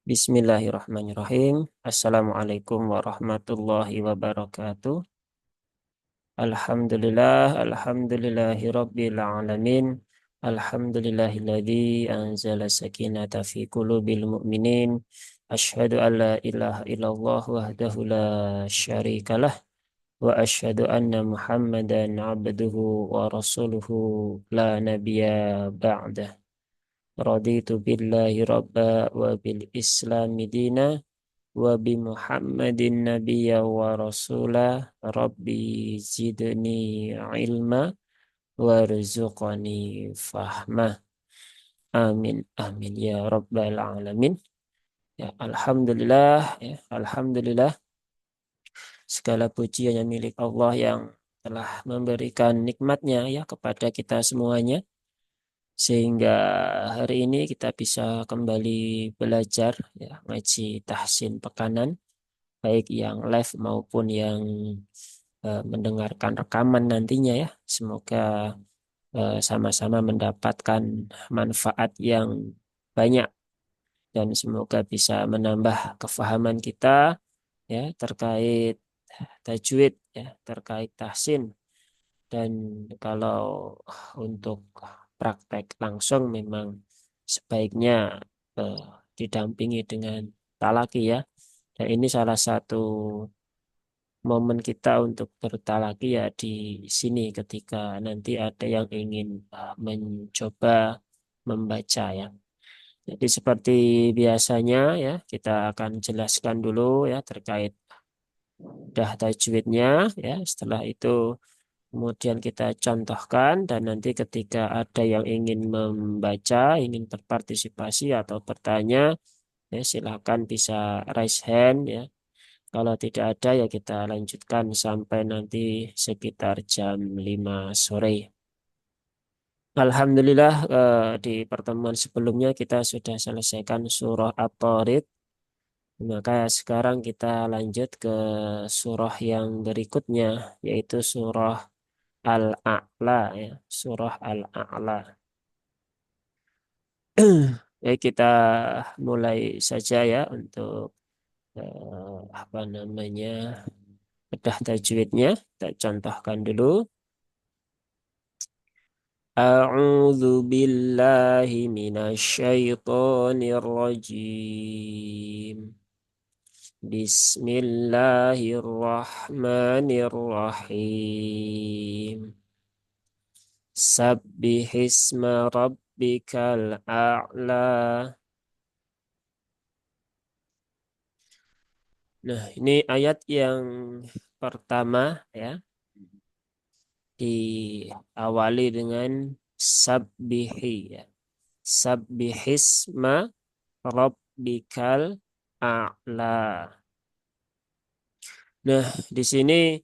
Bismillahirrahmanirrahim. Assalamualaikum warahmatullahi wabarakatuh. Alhamdulillahi rabbil alamin. Alhamdulillahilladzi anzala sakinata fi qulubil mu'minin. Asyhadu an la ilaha illallah wahdahu la syarikalah wa asyhadu anna Muhammadan abduhu wa rasuluhu la nabiyya ba'dah. Raditu billahi rabba wa bil islami dina wa bi Muhammadin nabiyya wa rasulah rabbi zidni ilma warzuqani fahmah. Amin amin ya rabbal alamin. Ya alhamdulillah, ya alhamdulillah, segala puji hanya milik Allah yang telah memberikan nikmatnya ya kepada kita semuanya, sehingga hari ini kita bisa kembali belajar ya ngaji tahsin pekanan, baik yang live maupun yang mendengarkan rekaman nantinya ya. Semoga sama-sama mendapatkan manfaat yang banyak dan semoga bisa menambah kefahaman kita ya terkait tajwid ya, terkait tahsin. Dan kalau untuk praktek langsung memang sebaiknya eh, didampingi dengan talaki ya. Dan ini salah satu momen kita untuk bertalaki ya di sini ketika nanti ada yang ingin mencoba membaca ya. Jadi seperti biasanya ya kita akan jelaskan dulu ya terkait dah tajwidnya ya. Setelah itu kemudian kita contohkan dan nanti ketika ada yang ingin membaca, ingin berpartisipasi atau bertanya, ya silakan bisa raise hand ya. Kalau tidak ada ya kita lanjutkan sampai nanti sekitar jam 5 sore. Alhamdulillah di pertemuan sebelumnya kita sudah selesaikan surah At-Tariq. Maka sekarang kita lanjut ke surah yang berikutnya yaitu surah Al-A'la ya, surah Al-A'la. Ya kita mulai saja ya untuk apa namanya bedah tajwidnya. Kita contohkan dulu. A'udzu billahi minasyaitonir rajim. Bismillahirrahmanirrahim. Sabbihisma rabbikal a'la. Nah, ini ayat yang pertama ya, diawali dengan sabbihi ya. Sabbihisma rabbikal a'la. Nah, di sini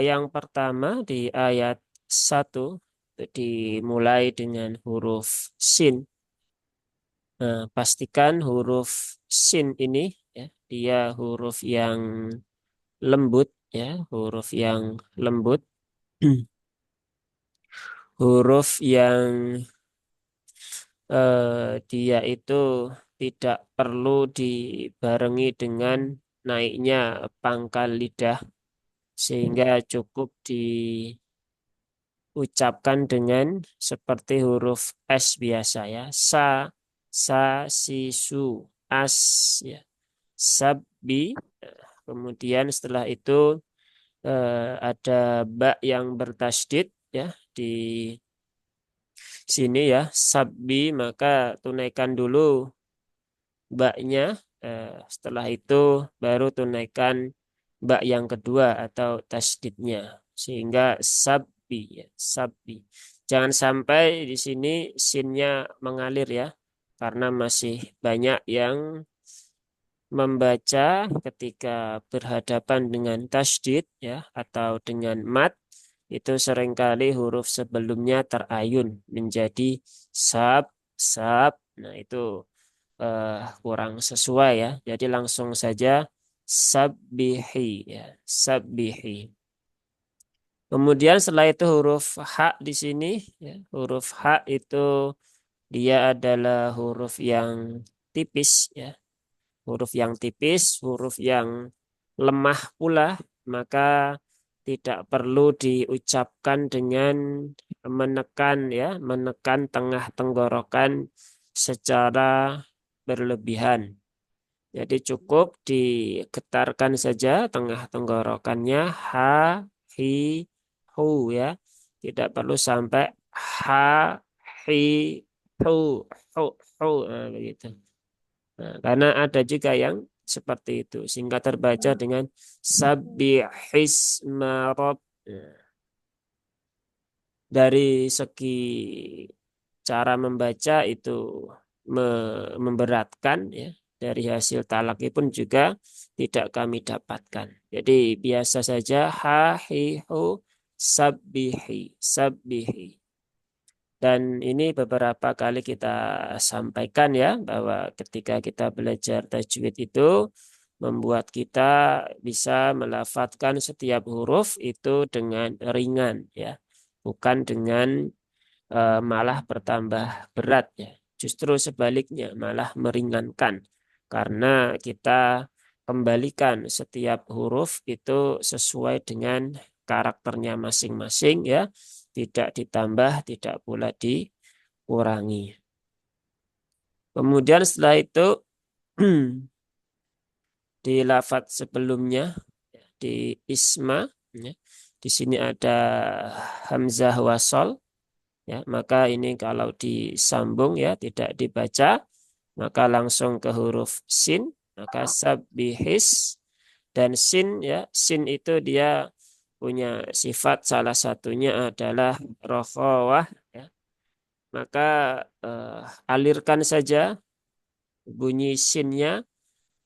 yang pertama di ayat satu dimulai dengan huruf sin. Nah, pastikan huruf sin ini ya, dia huruf yang lembut ya, huruf yang lembut. Huruf yang dia itu tidak perlu dibarengi dengan naiknya pangkal lidah sehingga cukup diucapkan dengan seperti huruf S biasa ya. Sa, si, su, as ya. Sabbi. Kemudian setelah itu ada ba yang bertasydid ya di sini ya, sabbi, maka tunaikan dulu baknya, setelah itu baru tunaikan bak yang kedua atau tasdidnya sehingga sabbi ya, sabbi. Jangan sampai di sini sinnya mengalir ya, karena masih banyak yang membaca ketika berhadapan dengan tasdid ya atau dengan mat itu seringkali huruf sebelumnya terayun menjadi sab sab. Nah, itu kurang sesuai ya. Jadi langsung saja sabbihi ya, sabbihi. Kemudian setelah itu huruf H di sini ya, huruf H itu dia adalah huruf yang tipis ya. huruf yang tipis, huruf yang lemah pula, maka tidak perlu diucapkan dengan menekan ya, menekan tengah tenggorokan secara berlebihan. Jadi cukup digetarkan saja tengah tenggorokannya ha, hi, hu ya. Tidak perlu sampai ha, hi, hu, hu, hu. Nah, begitu. Nah, karena ada juga yang seperti itu sehingga terbaca dengan sabbihisma rabb. Nah, dari segi cara membaca itu memberatkan ya. Dari hasil talaki pun juga tidak kami dapatkan. Jadi biasa saja ha hi hu sabbihi sabbihi. Dan ini beberapa kali kita sampaikan ya bahwa ketika kita belajar tajwid itu membuat kita bisa melafadzkan setiap huruf itu dengan ringan ya, bukan dengan malah bertambah berat ya. Justru sebaliknya malah meringankan karena kita kembalikan setiap huruf itu sesuai dengan karakternya masing-masing ya, tidak ditambah, tidak pula dikurangi. Kemudian setelah itu di lafadz sebelumnya di isma ya, di sini ada hamzah wasol. Ya, maka ini kalau disambung ya tidak dibaca maka langsung ke huruf sin maka sabbihis dan sin ya sin itu dia punya sifat salah satunya adalah rokhawah ya. Maka alirkan saja bunyi sinnya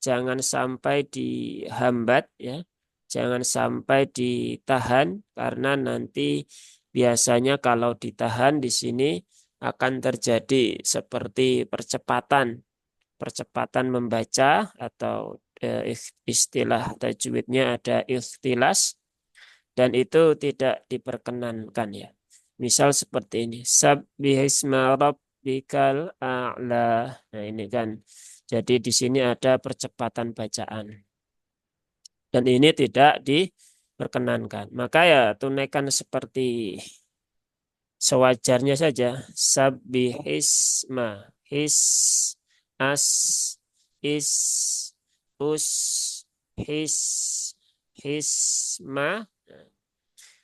jangan sampai dihambat ya jangan sampai ditahan karena nanti biasanya kalau ditahan di sini akan terjadi seperti percepatan membaca atau istilah tajwidnya ada ikhtilas dan itu tidak diperkenankan ya. Misal seperti ini, sabbihisma rabbikal a'la. Nah, ini kan. Jadi di sini ada percepatan bacaan. Dan ini tidak diperkenankan. Maka ya tunaikan seperti sewajarnya saja. Sabbihisma, his, as, is, us, his, hisma.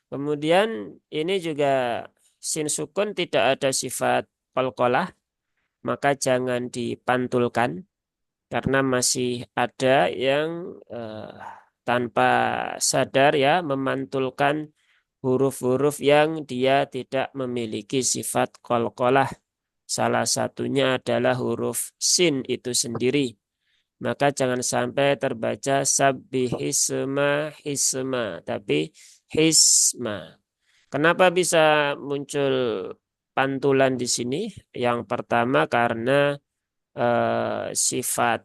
Kemudian ini juga sin sukun tidak ada sifat qalqalah, maka jangan dipantulkan karena masih ada yang tanpa sadar ya memantulkan huruf-huruf yang dia tidak memiliki sifat qalqalah. Salah satunya adalah huruf sin itu sendiri. Maka jangan sampai terbaca sabbihisma hisma, tapi hisma. Kenapa bisa muncul pantulan di sini? Yang pertama karena sifat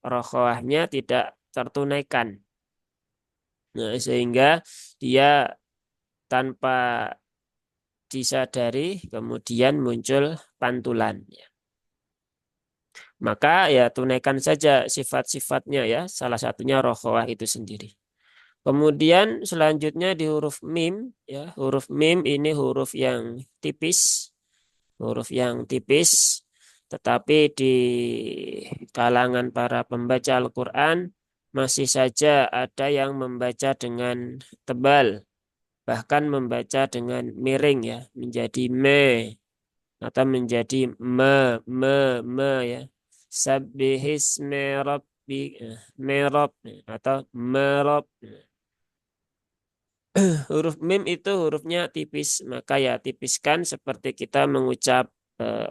rokhawahnya tidak tertunaikan. Nah, sehingga dia tanpa disadari kemudian muncul pantulan. Maka ya tunaikan saja sifat-sifatnya ya. Salah satunya rokhawah itu sendiri. Kemudian selanjutnya di huruf mim ya. Huruf mim ini huruf yang tipis. Huruf yang tipis. Tetapi di kalangan para pembaca Al-Quran masih saja ada yang membaca dengan tebal. Bahkan membaca dengan miring ya. Menjadi me atau menjadi me ya. Sabbihismi rabbi merab atau merab. Huruf mim itu hurufnya tipis, maka ya tipiskan seperti kita mengucap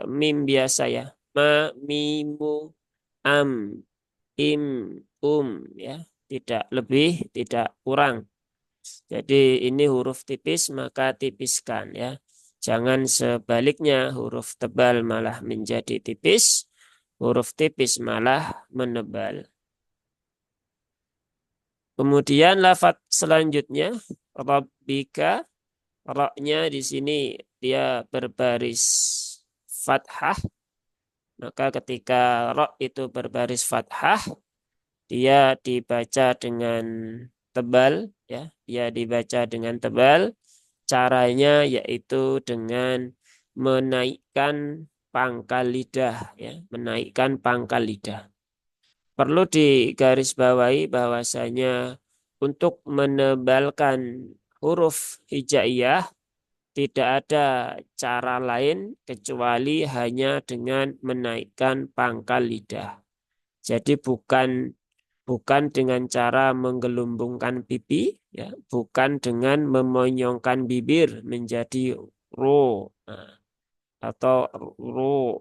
mim biasa ya. Ma, mimu, am, im, ya. Tidak lebih, tidak kurang. Jadi ini huruf tipis maka tipiskan ya. Jangan sebaliknya huruf tebal malah menjadi tipis, huruf tipis malah menebal. Kemudian lafaz selanjutnya rabbika, ra-nya di sini dia berbaris fathah, Maka ketika ro itu berbaris fathah, dia dibaca dengan tebal, ya, dia dibaca dengan tebal. Caranya yaitu dengan menaikkan pangkal lidah, ya, menaikkan pangkal lidah. Perlu digarisbawahi bahwasanya untuk menebalkan huruf hijaiyah tidak ada cara lain kecuali hanya dengan menaikkan pangkal lidah. Jadi bukan dengan cara menggelumbungkan pipi, ya, bukan dengan memonyongkan bibir menjadi ro, nah, atau lo,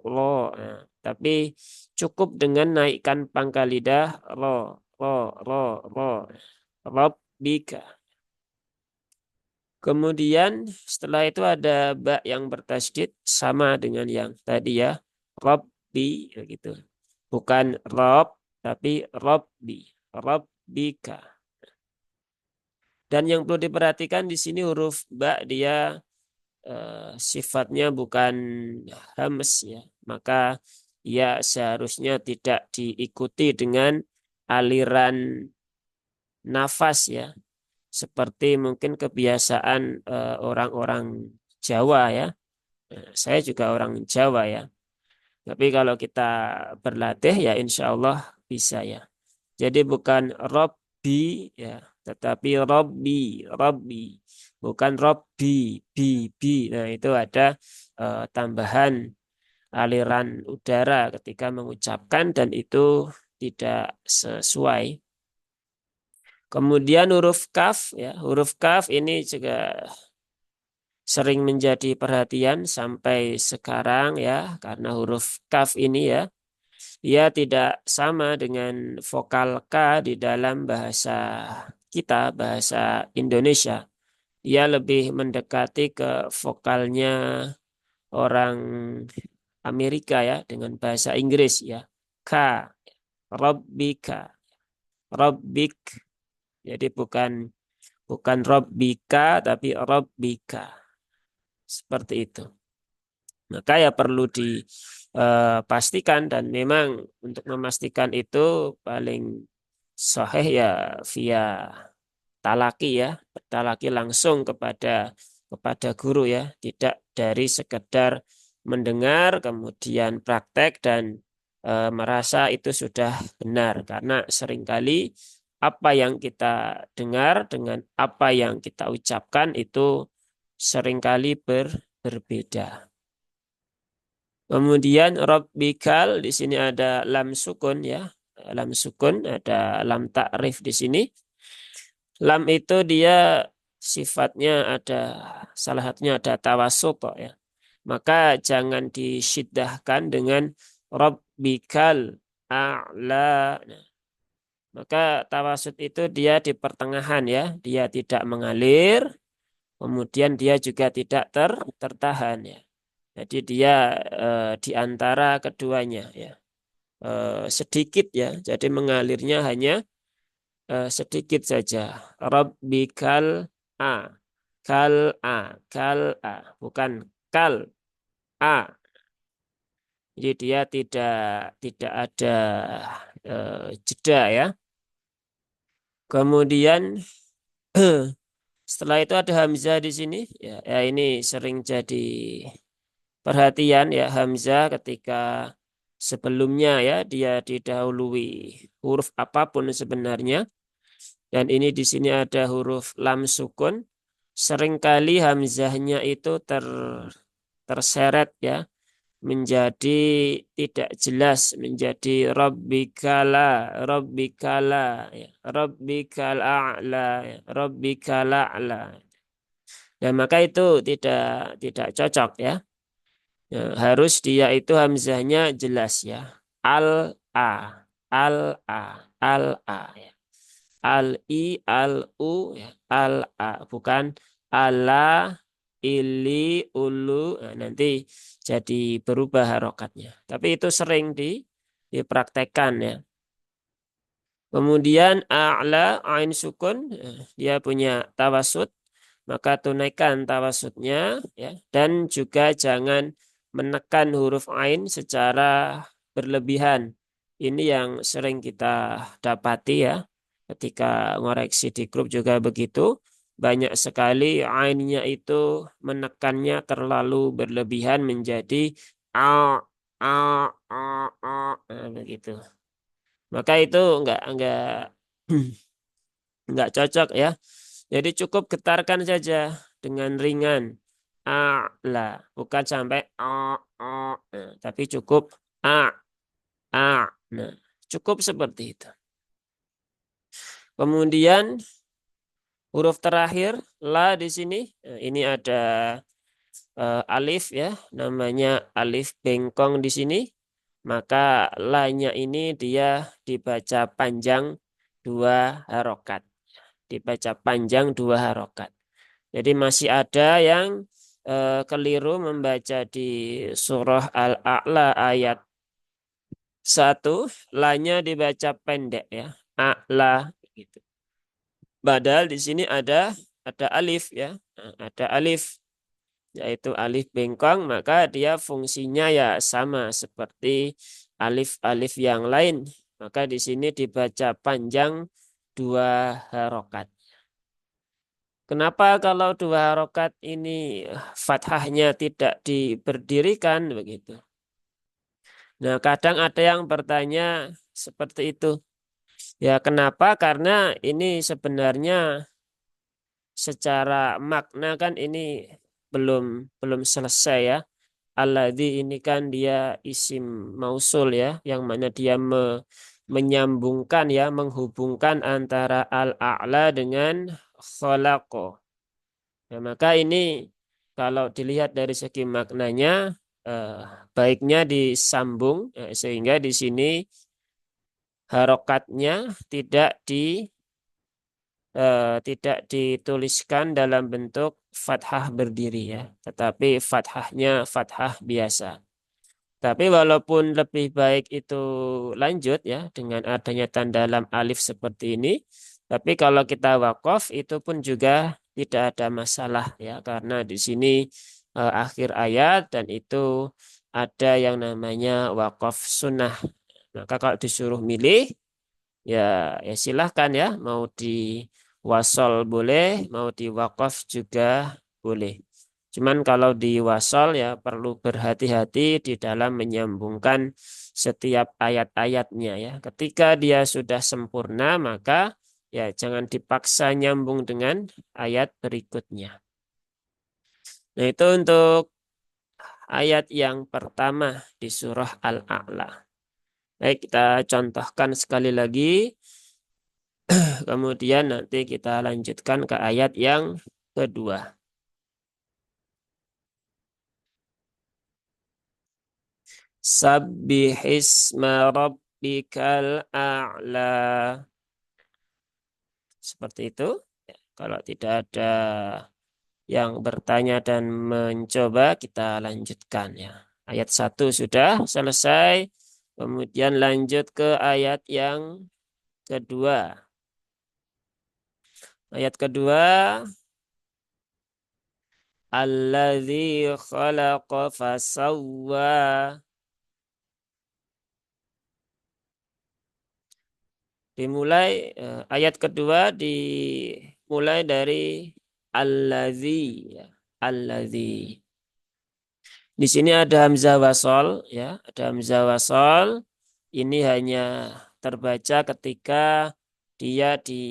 nah, tapi cukup dengan naikkan pangkal lidah rabbika. Kemudian setelah itu ada ba yang bertasydid sama dengan yang tadi, ya, rabbi gitu. Bukan rob tapi rabbi, rabbika. Dan yang perlu diperhatikan di sini huruf ba dia sifatnya bukan hams, ya. Maka ya seharusnya tidak diikuti dengan aliran nafas, ya. Seperti mungkin kebiasaan orang-orang Jawa, ya. Saya juga orang Jawa, ya. Tapi kalau kita berlatih ya insya Allah bisa, ya. Jadi bukan Robbi, ya, tetapi Robbi, Robbi, bukan Robbi, bi. Nah itu ada tambahan aliran udara ketika mengucapkan dan itu tidak sesuai. Kemudian huruf kaf, ya, huruf kaf ini juga sering menjadi perhatian sampai sekarang, ya, karena huruf kaf ini, ya, ia tidak sama dengan vokal K di dalam bahasa kita, bahasa Indonesia. Ia lebih mendekati ke vokalnya orang Amerika, ya, dengan bahasa Inggris, ya. K, Rabbika, Rabbik. Jadi bukan Rabbika tapi Rabbika. Seperti itu. Maka ya perlu dipastikan dan memang untuk memastikan itu paling sahih ya via talaki, ya, talaki langsung kepada guru, ya, tidak dari sekedar mendengar kemudian praktek dan merasa itu sudah benar karena seringkali apa yang kita dengar dengan apa yang kita ucapkan itu seringkali berbeda. Kemudian Rabbikal di sini ada lam sukun, ya. Lam sukun, ada lam ta'rif di sini. Lam itu dia sifatnya ada salah satunya ada tawasut, ya. Maka jangan disiddahkan dengan Rabbikal a'la. Nah, maka tawasut itu dia di pertengahan, ya. Dia tidak mengalir, kemudian dia juga tidak tertahan, ya. Jadi dia di antara keduanya, ya. Sedikit, ya. Jadi mengalirnya hanya sedikit saja. Rabbikal a, kal a, bukan kal a. Jadi dia tidak ada jeda, ya. Kemudian setelah itu ada hamzah di sini, ya, ya ini sering jadi perhatian, ya, hamzah ketika sebelumnya, ya, dia didahului huruf apapun sebenarnya. Dan ini di sini ada huruf lam sukun. Seringkali hamzahnya itu terseret, ya, menjadi tidak jelas, menjadi rabbikala, ya, rabbikal a'la, ya, rabbikal a'la. Dan maka itu tidak cocok, ya. Ya, harus dia itu hamzahnya jelas, ya. Al-a, al-a, al-a, ya. Al-i, al-u, ya. Al-a, bukan ala, ili, ulu. Nah, nanti jadi berubah harokatnya. Tapi itu sering dipraktekkan, ya. Kemudian a'la, ain sukun, dia punya tawasud. Maka tunaikan tawasudnya, ya. Dan juga jangan menekan huruf ain secara berlebihan. Ini yang sering kita dapati ya. Ketika ngoreksi di grup juga begitu. Banyak sekali ainnya itu menekannya terlalu berlebihan menjadi a a begitu. Maka itu enggak cocok ya. Jadi cukup getarkan saja dengan ringan. A lah, bukan sampai a. Nah, tapi cukup a a. Nah, cukup seperti itu. Kemudian huruf terakhir la di sini. Nah, ini ada alif ya, namanya alif bengkong di sini. Maka la-nya ini dia dibaca panjang dua harokat. Dibaca panjang dua harokat. Jadi masih ada yang keliru membaca di surah Al-A'la ayat 1, la-nya dibaca pendek ya. A'la gitu. Padahal di sini ada alif ya. Nah, ada alif yaitu alif bengkong, maka dia fungsinya ya sama seperti alif-alif yang lain. Maka di sini dibaca panjang dua harokat. Kenapa kalau dua harokat ini fathahnya tidak diberdirikan begitu? Nah, kadang ada yang bertanya seperti itu. Ya, kenapa? Karena ini sebenarnya secara makna kan ini belum belum selesai ya. Alladzi ini kan dia isim mausul ya, yang mana dia menyambungkan ya, menghubungkan antara al-a'la dengan khalaqa. Nah, maka ini kalau dilihat dari segi maknanya eh, baiknya disambung sehingga di sini harokatnya tidak dituliskan dalam bentuk fathah berdiri ya, tetapi fathahnya fathah biasa. Tapi walaupun lebih baik itu lanjut ya dengan adanya tanda lam alif seperti ini, tapi kalau kita wakaf itu pun juga tidak ada masalah ya karena di sini akhir ayat dan itu ada yang namanya wakaf sunnah. Maka kalau disuruh milih ya ya silahkan ya mau di wasol boleh, mau di wakaf juga boleh. Cuman kalau di wasol ya perlu berhati-hati di dalam menyambungkan setiap ayat-ayatnya ya. Ketika dia sudah sempurna maka ya jangan dipaksa nyambung dengan ayat berikutnya. Nah itu untuk ayat yang pertama di surah Al-A'la. Baik kita contohkan sekali lagi. Kemudian nanti kita lanjutkan ke ayat yang kedua. Sabbihisma rabbikal a'la. Seperti itu. Ya, kalau tidak ada yang bertanya dan mencoba, kita lanjutkan ya. Ayat satu sudah selesai. Kemudian lanjut ke ayat yang kedua. Ayat kedua, Alladzi khalaqa fasawwa. Dimulai ayat kedua dimulai dari allazi ya. Allazi. Di sini ada hamzah wasol ya, ada hamzah wasol. Ini hanya terbaca ketika dia di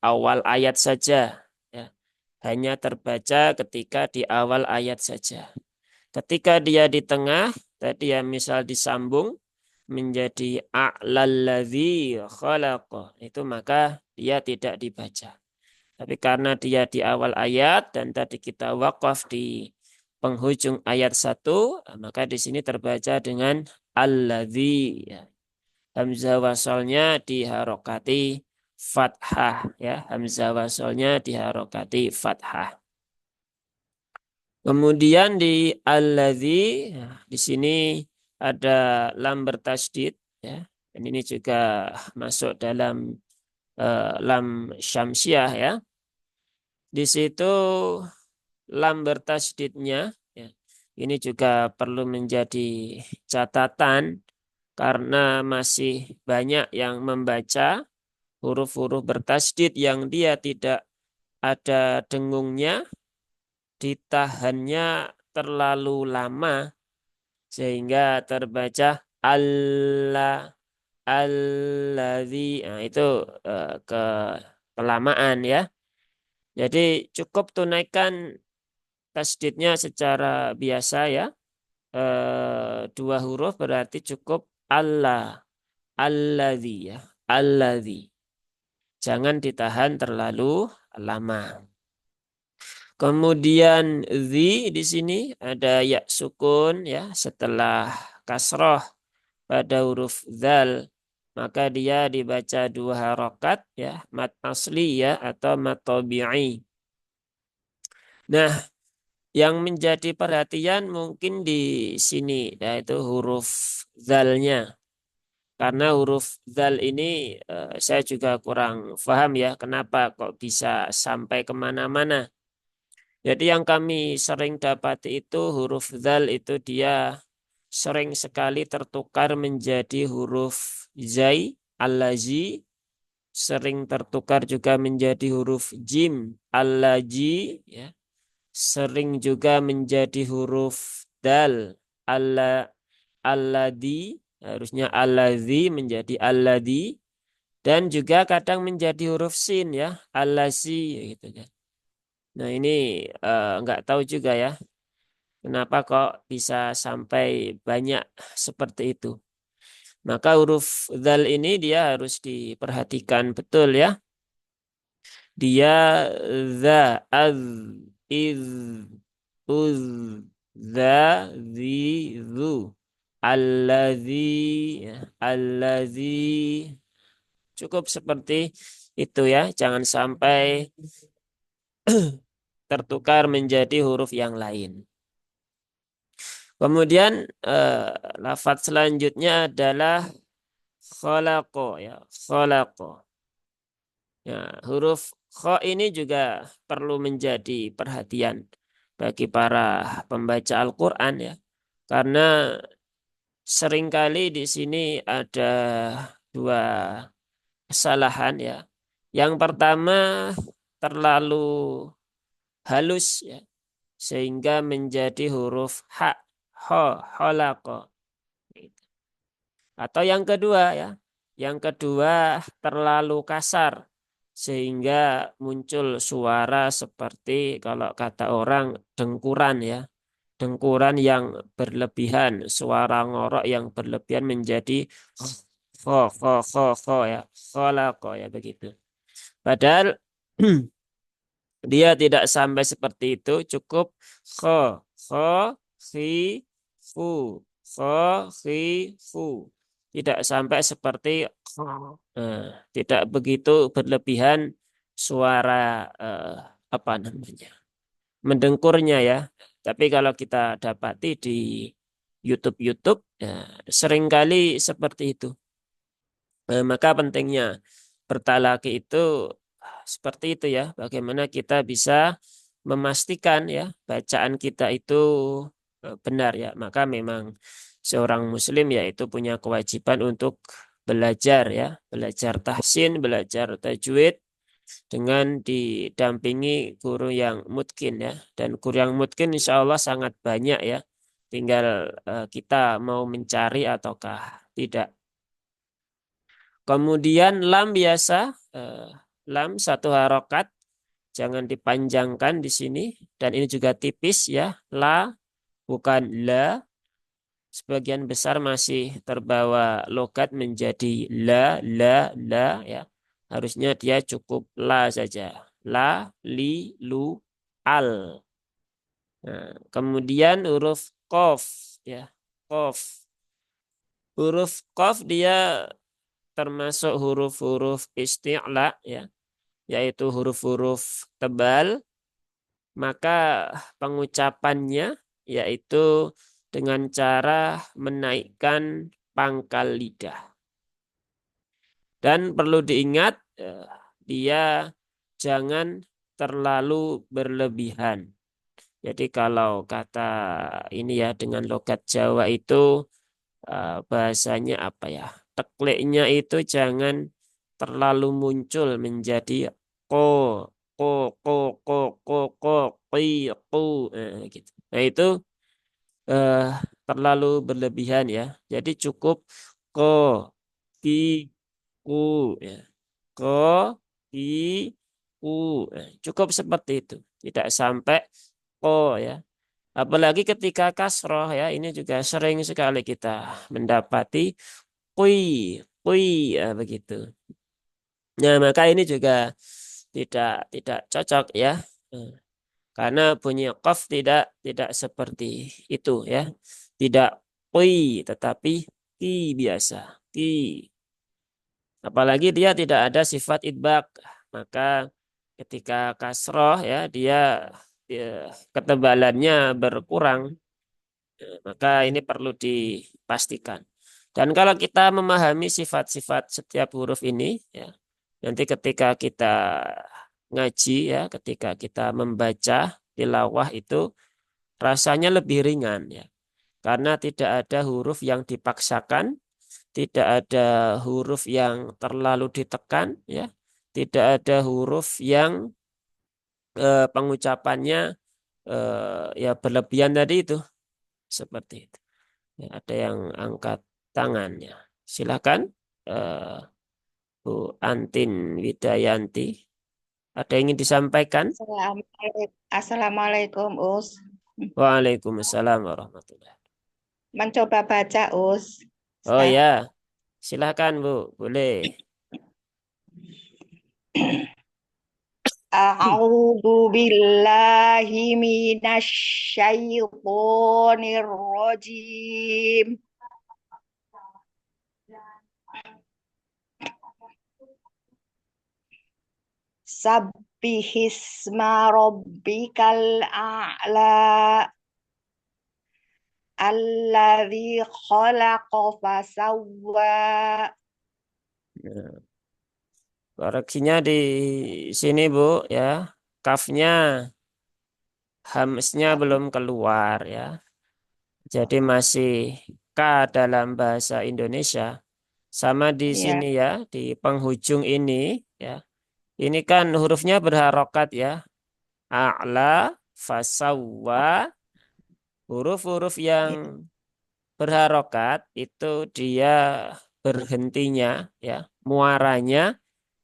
awal ayat saja ya. Hanya terbaca ketika di awal ayat saja. Ketika dia di tengah, tadi ya misal disambung menjadi a'lallazi khalaqa. Itu maka dia tidak dibaca. Tapi karena dia di awal ayat dan tadi kita wakaf di penghujung ayat satu, maka di sini terbaca dengan allazi. Ya. Hamzah wasalnya diharokati fathah. Ya. Hamzah wasalnya diharokati fathah. Kemudian di alladzi, ya, di sini ada lam bertasydid ya. Dan ini juga masuk dalam lam syamsiah ya. Di situ lam bertasydidnya ya, Ini juga perlu menjadi catatan karena masih banyak yang membaca huruf-huruf bertasdid yang dia tidak ada dengungnya, ditahannya terlalu lama sehingga terbaca Allah, alladzi. Nah, itu ke kelamaan ya. Jadi cukup tunaikan tasdidnya secara biasa ya. Dua huruf berarti cukup Allah, alladzi ya, alladzi. Jangan ditahan terlalu lama. Kemudian di sini ada ya sukun ya setelah kasroh pada huruf zal, maka dia dibaca dua harokat ya, mat asli ya atau mat tabi'i. Nah, yang menjadi perhatian mungkin di sini yaitu huruf zalnya. Karena huruf zal ini saya juga kurang paham ya kenapa kok bisa sampai kemana-mana. Jadi yang kami sering dapati itu huruf zal itu dia sering sekali tertukar menjadi huruf zai, allazi, sering tertukar juga menjadi huruf jim, allaji, ya. Sering juga menjadi huruf dal, alla, alladi, harusnya allazi menjadi alladi, dan juga kadang menjadi huruf sin ya, allasi gitu kan. Nah ini nggak tahu juga ya, kenapa kok bisa sampai banyak seperti itu. Maka huruf dzal ini dia harus diperhatikan betul ya. Dia za, az, iz, uz, za, zi, zu. Allazi, ya. Allazi. Cukup seperti itu ya. Jangan sampai tertukar menjadi huruf yang lain. Kemudian lafadz selanjutnya adalah khalaqo ya, khalaqo. Ya, huruf kha ini juga perlu menjadi perhatian bagi para pembaca Al-Qur'an ya. Karena seringkali di sini ada dua kesalahan ya. Yang pertama terlalu halus ya sehingga menjadi huruf ha, ho, khalaqa. Atau yang kedua ya, yang kedua terlalu kasar sehingga muncul suara seperti kalau kata orang dengkuran ya. Dengkuran yang berlebihan, suara ngorok yang berlebihan menjadi kho ya, khalaqa ya begitu. Padahal dia tidak sampai seperti itu, cukup kho, khi, fu, kho, khi, fu. Tidak sampai seperti tidak begitu berlebihan suara apa namanya? Mendengkurnya ya. Tapi kalau kita dapati di YouTube ya, seringkali seperti itu. Maka pentingnya bertalaki itu seperti itu ya. Bagaimana kita bisa memastikan ya bacaan kita itu benar ya. Maka memang seorang muslim yaitu punya kewajiban untuk belajar ya, belajar tahsin, belajar tajwid dengan didampingi guru yang mutkin ya. Dan guru yang mutkin insya Allah sangat banyak ya. Tinggal kita mau mencari ataukah tidak. Kemudian lam biasa, lam satu harokat, jangan dipanjangkan di sini. Dan ini juga tipis ya, la bukan la. Sebagian besar masih terbawa logat menjadi la ya. Harusnya dia cukup la saja. La, li, lu, al. Nah, kemudian huruf kof ya, kof. Huruf kof dia termasuk huruf-huruf isti'la ya, yaitu huruf-huruf tebal, maka pengucapannya yaitu dengan cara menaikkan pangkal lidah. Dan perlu diingat dia jangan terlalu berlebihan. Jadi kalau kata ini ya dengan logat Jawa itu bahasanya apa ya? Tekliknya itu jangan terlalu muncul menjadi ko, ko, ko, ko, ko, ki, ku, gitu. Nah itu eh, terlalu berlebihan ya. Jadi cukup ko, ki, ku, ya. Ko, ki, ku. Cukup seperti itu. Tidak sampai ko ya. Apalagi ketika kasroh ya, ini juga sering sekali kita mendapati kui, kui, begitu. Nah, maka ini juga tidak cocok ya. Eh, Karena bunyi qaf tidak seperti itu ya. Tidak kui, tetapi ki biasa. Ki. Apalagi dia tidak ada sifat idbak. Maka ketika kasroh ya, dia ketebalannya berkurang. Maka ini perlu dipastikan. Dan kalau kita memahami sifat-sifat setiap huruf ini, ya, nanti ketika kita ngaji, ya, ketika kita membaca tilawah itu rasanya lebih ringan, ya, karena tidak ada huruf yang dipaksakan, tidak ada huruf yang terlalu ditekan, ya, tidak ada huruf yang pengucapannya ya berlebihan tadi itu, seperti itu. Ya, ada yang angkat tangannya. Silakan, eh, Bu Antin Widayanti. Ada yang ingin disampaikan? Assalamualaikum, Us. Waalaikumsalam warahmatullahi. Mencoba baca, Us. Oh Ustaz. ya, silakan Bu, boleh. A'udzu billahi minasyaitonir rajim. Sabbihisma rabbikal a'la alladzi khalaqa fasawwa. Nah, koreksinya di sini Bu ya. Kafnya, hamsnya belum keluar ya. Jadi masih K dalam bahasa Indonesia. Sama di Ya, sini ya, di penghujung ini ya. Ini kan hurufnya berharokat ya. A'la, fasawwa, huruf-huruf yang ya. berharokat itu dia berhentinya ya, muaranya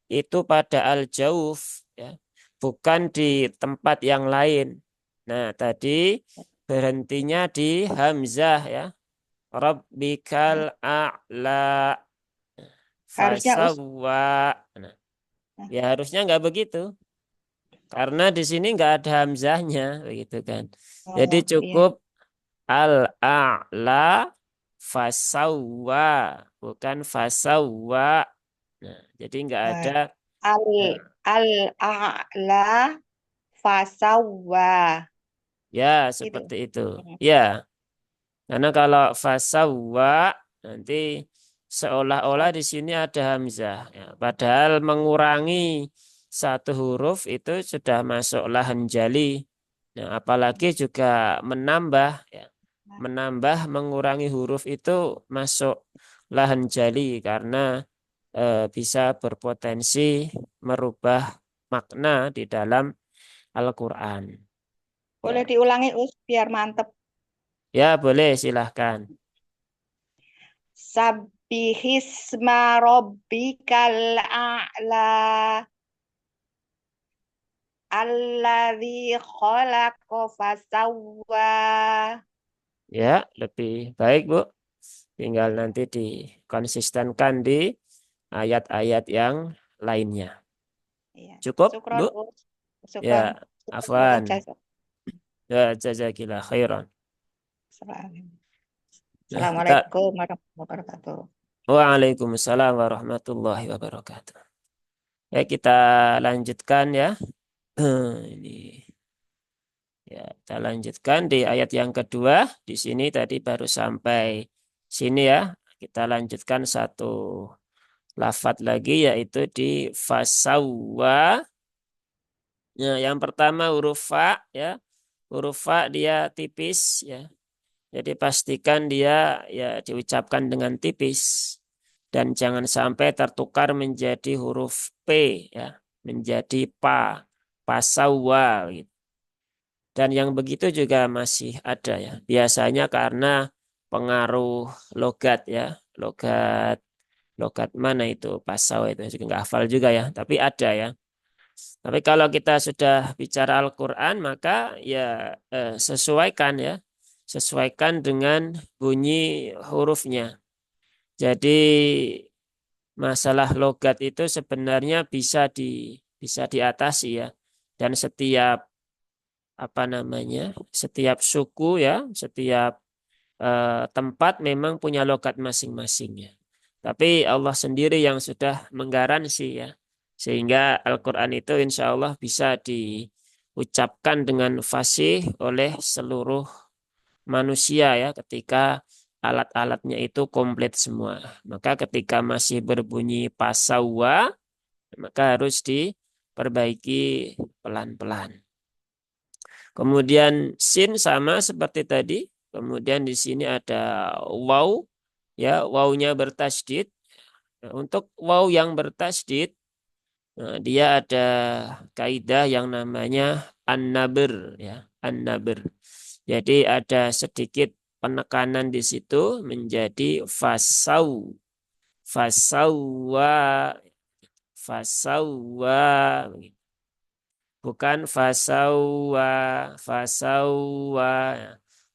itu pada al-jauf ya, bukan di tempat yang lain. Nah, tadi berhentinya di hamzah ya. Rabbikal a'la Harusnya, Us. fasawwa. Nah, ya harusnya nggak begitu. Karena di sini nggak ada hamzahnya, begitu kan. Jadi Oh, iya. cukup al-a'la fasawwa, bukan fasawwa. Nah, jadi nggak ada. Eh, Al Nah, al a'la fasawwa. ya Gitu. seperti itu. Ya, karena kalau fasawwa nanti seolah-olah di sini ada hamzah. Ya, padahal mengurangi satu huruf itu sudah masuk lahan jali. Nah, apalagi juga menambah, ya. Menambah, mengurangi huruf itu masuk lahan jali karena bisa berpotensi merubah makna di dalam Al-Quran. Boleh Ya, diulangi, Us, biar mantep. ya boleh silahkan. Sabbihisma rabbikal a'la alladzi khalaqa fasawwa. Ya, lebih baik Bu. Tinggal nanti dikonsistenkan di ayat-ayat yang lainnya. Iya. Cukup, Syukron, Bu? Us. Syukron. Ya, Syukron, afwan. jazak. Ya, jazakillah khairan. Nah, kita Assalamualaikum warahmatullahi wabarakatuh. Waalaikumsalam warahmatullahi wabarakatuh. Ya, kita lanjutkan ya. Ini ya, kita lanjutkan di ayat yang kedua. Di sini tadi baru sampai sini ya. Kita lanjutkan satu lafat lagi yaitu di fasawwa. Ya, yang pertama huruf fa ya. huruf fa dia tipis ya. Jadi pastikan dia ya diucapkan dengan tipis dan jangan sampai tertukar menjadi huruf P ya, menjadi pa, pasawa gitu. Dan yang begitu juga masih ada ya. Biasanya karena pengaruh logat ya, logat logat mana itu pasau itu juga nggak hafal juga ya, tapi ada ya. Tapi kalau kita sudah bicara Al-Quran maka ya sesuaikan ya, sesuaikan dengan bunyi hurufnya. Jadi masalah logat itu sebenarnya bisa diatasi ya. Dan setiap apa namanya, setiap suku ya, setiap tempat memang punya logat masing-masing ya. Tapi Allah sendiri yang sudah menggaransi ya. Sehingga Al-Quran itu insya Allah bisa diucapkan dengan fasih oleh seluruh manusia ya ketika alat-alatnya itu komplit semua. Maka ketika masih berbunyi pasawa, maka harus diperbaiki pelan-pelan. Kemudian sin sama seperti tadi. Kemudian di sini ada waw, ya wawnya bertasydid. Nah, untuk waw yang bertasydid, nah, dia ada kaidah yang namanya an-nabr, ya an-nabr. Jadi ada sedikit penekanan di situ menjadi fasau, fasawa, fasawa. Bukan fasawa, fasawa.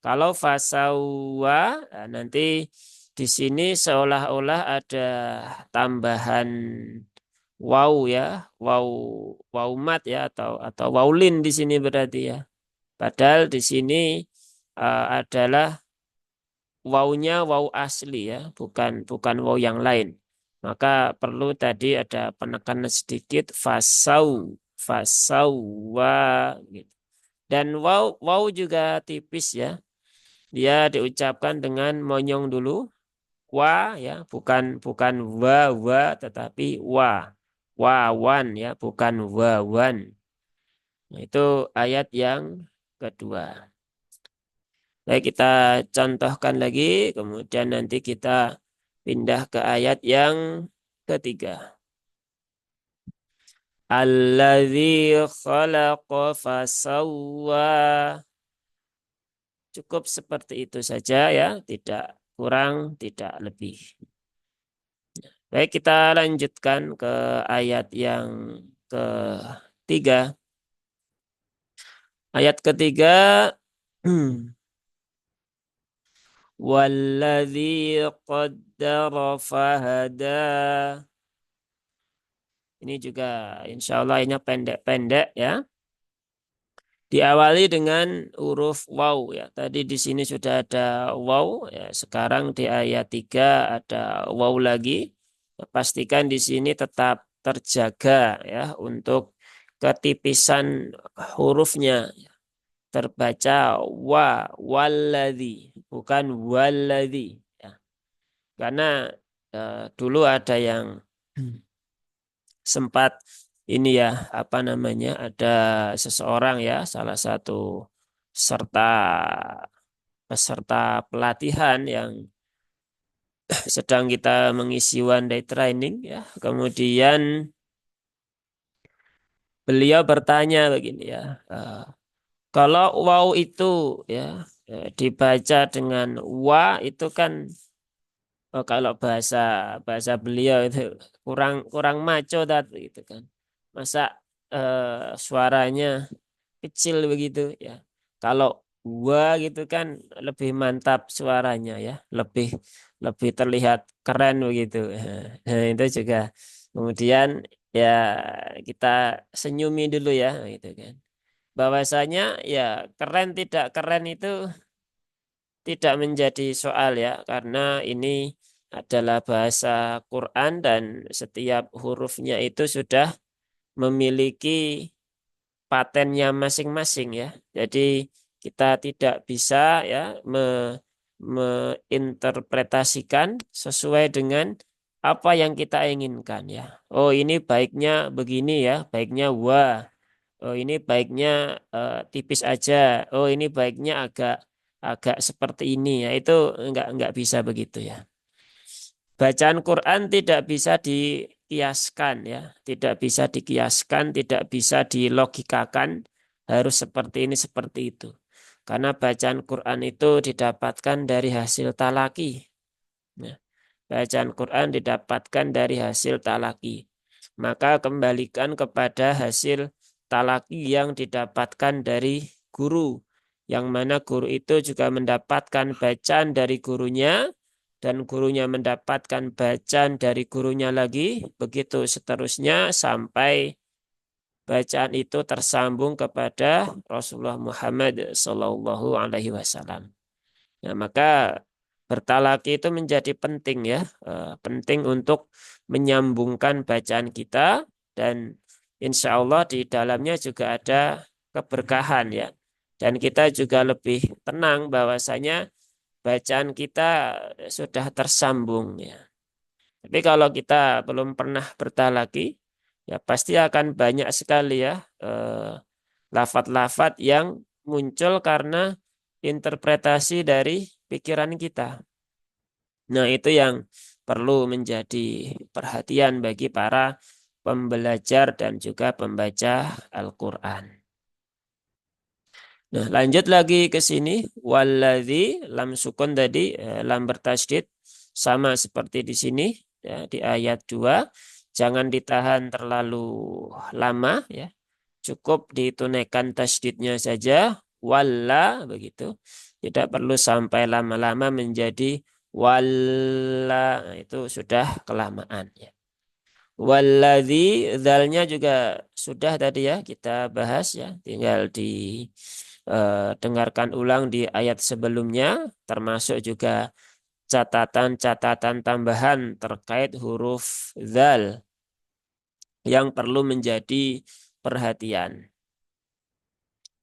Kalau fasawa, nah nanti di sini seolah-olah ada tambahan waw ya, waw waw mat ya atau wawlin di sini berarti ya. Padahal di sini adalah wawnya waw asli ya, bukan waw yang lain. Maka perlu tadi ada penekanan sedikit fasau, fasauwa gitu. Dan waw juga tipis ya. Dia diucapkan dengan monyong dulu, wa ya, bukan bukan wa tetapi wa. Wawan ya, bukan wawan. Nah, itu ayat yang kedua. Baik, kita contohkan lagi, kemudian nanti kita pindah ke ayat yang ketiga. Alladzi khalaqa fasawwa. Cukup seperti itu saja ya, tidak kurang, tidak lebih. Baik, kita lanjutkan ke ayat yang ketiga. Ayat ketiga, walladzi qaddara fahada. Ini juga insya Allah ini pendek-pendek ya. Diawali dengan huruf waw ya. Tadi di sini sudah ada waw ya. Sekarang di ayat 3 ada waw lagi. Ya, pastikan di sini tetap terjaga ya untuk ketipisan hurufnya. Terbaca walladzi bukan walladzi ya. Karena dulu ada yang sempat ini ya apa namanya ada seseorang ya salah satu serta peserta pelatihan yang sedang kita mengisi one day training ya kemudian beliau bertanya begini ya kalau wow itu ya dibaca dengan wa itu kan kalau bahasa bahasa beliau itu kurang kurang maco tadi gitu kan. Masa suaranya kecil begitu ya. Kalau gua gitu kan lebih mantap suaranya ya, lebih lebih terlihat keren begitu. Nah, itu juga kemudian ya kita senyumi dulu ya gitu kan. Bahwasanya ya keren tidak keren itu tidak menjadi soal ya karena ini adalah bahasa Quran dan setiap hurufnya itu sudah memiliki patennya masing-masing ya. Jadi kita tidak bisa ya menginterpretasikan sesuai dengan apa yang kita inginkan ya. Oh ini baiknya begini ya, baiknya wa. Oh ini baiknya tipis aja. Oh ini baiknya agak agak seperti ini ya. Itu enggak bisa begitu ya. Bacaan Quran tidak bisa dikiaskan ya, tidak bisa dikiaskan, tidak bisa dilogikakan harus seperti ini seperti itu. Karena bacaan Quran itu didapatkan dari hasil talaki. Nah, bacaan Quran didapatkan dari hasil talaki. Maka kembalikan kepada hasil talaki yang didapatkan dari guru. Yang mana guru itu juga mendapatkan bacaan dari gurunya dan gurunya mendapatkan bacaan dari gurunya lagi. Begitu seterusnya sampai bacaan itu tersambung kepada Rasulullah Muhammad Sallallahu Alaihi Wasallam. Nah, maka bertalaki itu menjadi penting ya, penting untuk menyambungkan bacaan kita dan insya Allah di dalamnya juga ada keberkahan ya. Dan kita juga lebih tenang bahwasanya bacaan kita sudah tersambung ya. Tapi kalau kita belum pernah bertalaki, ya pasti akan banyak sekali ya lafat-lafat yang muncul karena interpretasi dari pikiran kita. Nah, itu yang perlu menjadi perhatian bagi para pembelajar dan juga pembaca Al-Quran. Nah, lanjut lagi ke sini. Walladzi lam sukun tadi, lam bertasydid sama seperti di sini ya, di ayat 2. Jangan ditahan terlalu lama ya. Cukup ditunaikan tasydidnya saja. Walla begitu. Tidak perlu sampai lama-lama menjadi walla. Nah, itu sudah kelamaan ya. Walladzi zalnya juga sudah tadi ya kita bahas ya. Tinggal dengarkan ulang di ayat sebelumnya, termasuk juga catatan-catatan tambahan terkait huruf zal yang perlu menjadi perhatian.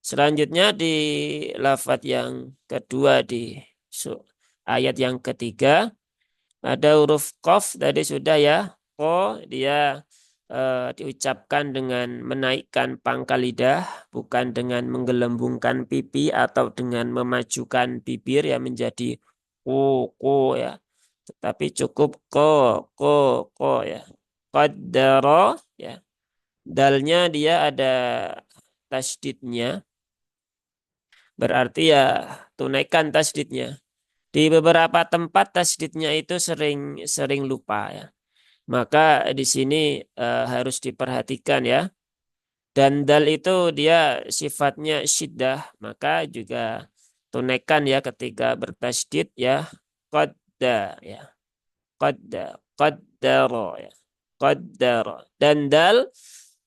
Selanjutnya di lafaz yang kedua di ayat yang ketiga ada huruf qaf tadi sudah ya. Dia diucapkan dengan menaikkan pangkal lidah, bukan dengan menggelembungkan pipi atau dengan memajukan bibir yang menjadi ko ya. Tetapi cukup ko ya. Qaddara ya. Dalnya dia ada tasdidnya, berarti ya tunaikan tasdidnya. Di beberapa tempat tasdidnya itu sering sering lupa ya. Maka di sini harus diperhatikan ya. Dan dal itu dia sifatnya syiddah, maka juga tunaikan ya ketika bertasydid ya. Qadda ya. Qadda, qaddara ya. Qaddara. Dan dal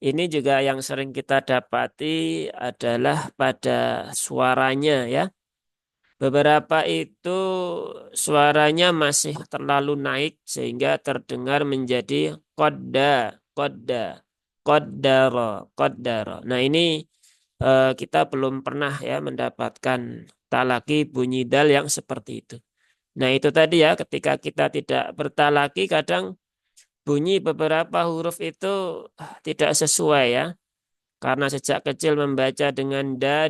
ini juga yang sering kita dapati adalah pada suaranya ya. Beberapa itu suaranya masih terlalu naik sehingga terdengar menjadi qadda, qadda, qaddara, qaddara. Nah ini kita belum pernah ya mendapatkan talaki bunyi dal yang seperti itu. Nah itu tadi ya ketika kita tidak bertalaki kadang bunyi beberapa huruf itu tidak sesuai ya. Karena sejak kecil membaca dengan da